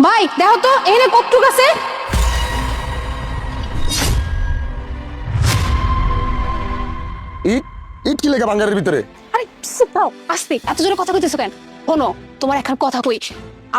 ভাই দেখো তো এখানে কতটুক আছে। ইট ইট কি লেখা বাঙ্গারের ভিতরে? আরে চুপ দাও, আস্তে, এত জোরে কথা কইতেছো কেন? শোনো, তোমার এখন কথা কই।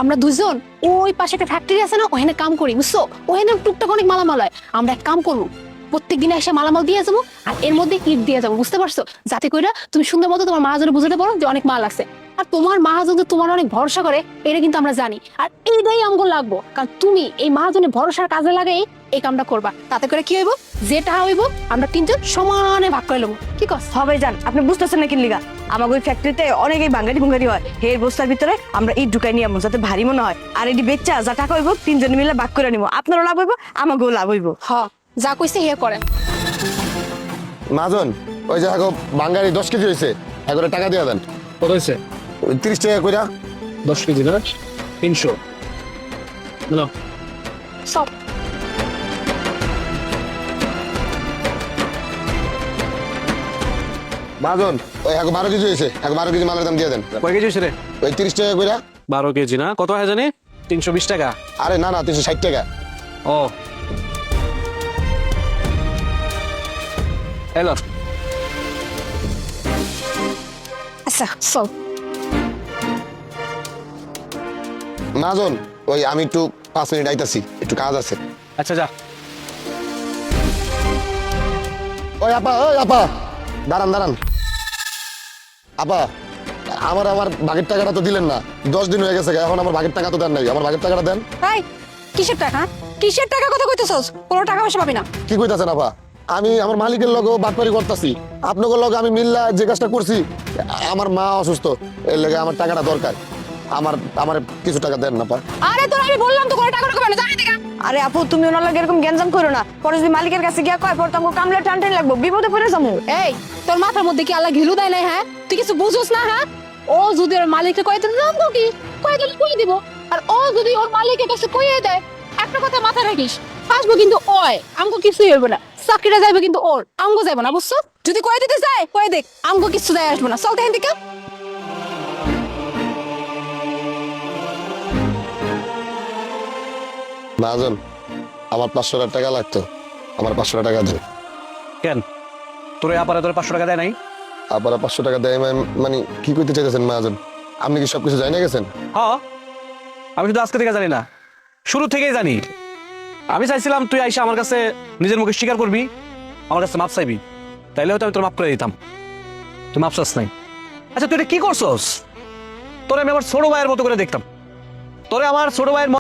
আমরা দুজন ওই পাশে একটা ফ্যাক্টরি আছে না, ওখানে কাম করি, বুঝছো? ওখানে টুকটাক অনেক মালামাল হয়। আমরা এক কাম করবো, প্রত্যেক দিনে এসে মালামাল দিয়ে যাবো, আর এর মধ্যে ইট দিয়ে যাবো, বুঝতে পারছো? যাতে কইরা তুমি সুন্দর মতো তোমার মাহাজনে বুঝাতে পারো যে অনেক মাল আছে। আর তোমার মাহাজন তো তোমার অনেক ভরসা করে, এটা কিন্তু আমরা জানি। আর এইটাই আমগো লাগবো, কারণ তুমি এই মাহাজনে ভরসার কাজে লাগাই এই কামটা করবা। তাতে করে কি হইব, যেটা হইব আমরা তিনজন সমানে ভাগ করে নেবো। কি কস? সবাই জান, আপনি বুঝতেছেন না কি লিগা? আমাকে ওই ফ্যাক্টরিতে অনেকেই ভাঙ্গারি হয়। হের বস্তার ভিতরে আমরা ইট ঢুকাই নিয়ে যাতে ভারী মনে হয়। আর এটি বেচা যা টাকা হইব তিনজন মিলে ভাগ করে নিব। আপনারও লাভ হইব, আমাকেও লাভ হইব। হ, যা কইছে হে করেন। মাজন, ওই যে এখন বাঙ্গারি 10 কেজি হয়েছে, একবারে টাকা দিয়ে দেন। কত হয়েছে? 30 টাকা কইরা। 10 কেজি না? 300। নাও। সব মাজন, ওই এখন 12 কেজি হয়েছে, এখন 12 কেজি মালের দাম দিয়ে দেন। কয় কেজি হয়েছে রে? ওই 30 টাকা কইরা। 12 কেজি না? কত হয় জানি? 320 টাকা। আরে না না, 360 টাকা। ও এলো। আচ্ছা সব। মাজন, ওই আমি একটু 5 মিনিট আইতাছি, একটু কাজ আছে। আচ্ছা যা। ওই আপা দাঁড়ান দাঁড়ান। আপা, আমার ভাগের টাকাটা তো দিলেন না। 10 দিন হয়ে গেছে, এখন আমার ভাগের টাকা তো দেন নাই। আমার ভাগের টাকাটা দেন। এই কিসের টাকা? কিসের টাকা কথা কইতেছস? কোনো টাকা পয়সা পাবি না। কি কইতাছেন আপা? আমি আমার মালিকের লগে বাটপারি করতেছি, আপনাদের লগে আমি মিল্লা যে কাজটা করছি। আমার মা অসুস্থ, এর লগে আমার টাকাটা দরকার। আমার কিছু টাকা দেন না পা। আরে তোর আমি বললাম তো কোনো টাকা রাখবে না, জানি দেখা। আরে আপু, তুমি ওনার লাগে এরকম গ্যাঞ্জাম করো না। পরে যদি মালিকের কাছে গিয়া কয়, পরে তোমাকে কামলে টানটান লাগবো, বিপদে পড়ে যাবো। এই তোর মাথার মধ্যে কি আল্লাহ ঘিলু দেয় নাই? হ্যাঁ, তুই কিছু বুঝোস না? হ্যাঁ, ও যদি ওর মালিককে কয়ে দিল নাম কি কয়ে দিল কই দিব। আর ও যদি ওর মালিকের কাছে কইয়ে দেয়, একটা কথা মাথায় রাখিস, ফাসবো কিন্তু ওই, আমগো কিছুই হইব না। চাকরিটা যাইবে কিন্তু ওর, আমগো যাইব না, বুঝছো? যদি কয়ে দিতে যায় কয়ে দেখ, আমগো কিছু যায় আসবো না। চল দেখেন দিকে। মাজন, আমার 500 টাকা লাগতো, আমার 500 টাকা দেন। কেন তোরে আপারে তোর 500 টাকা দেয় নাই? আবার 500 টাকা দেয় মানে কি করতে চাইতেছেন মাজন? আপনি কি সবকিছু জানি না গেছেন? হ্যাঁ, আমি শুধু আজকে থেকে জানি না, শুরু থেকেই জানি। আমি চাইছিলাম তুই আইসা আমার কাছে নিজের মুখে স্বীকার করবি, আমার কাছে মাপ চাইবি, তাইলে হয়তো আমি তোর মাপ করে দিতাম। তুই মাপ চাস নাই। আচ্ছা তুই এটা কি করছস? তোরে আমি আমার ছোট ভাইয়ের মতো করে দেখতাম, তোরে আমার ছোট ভাইয়ের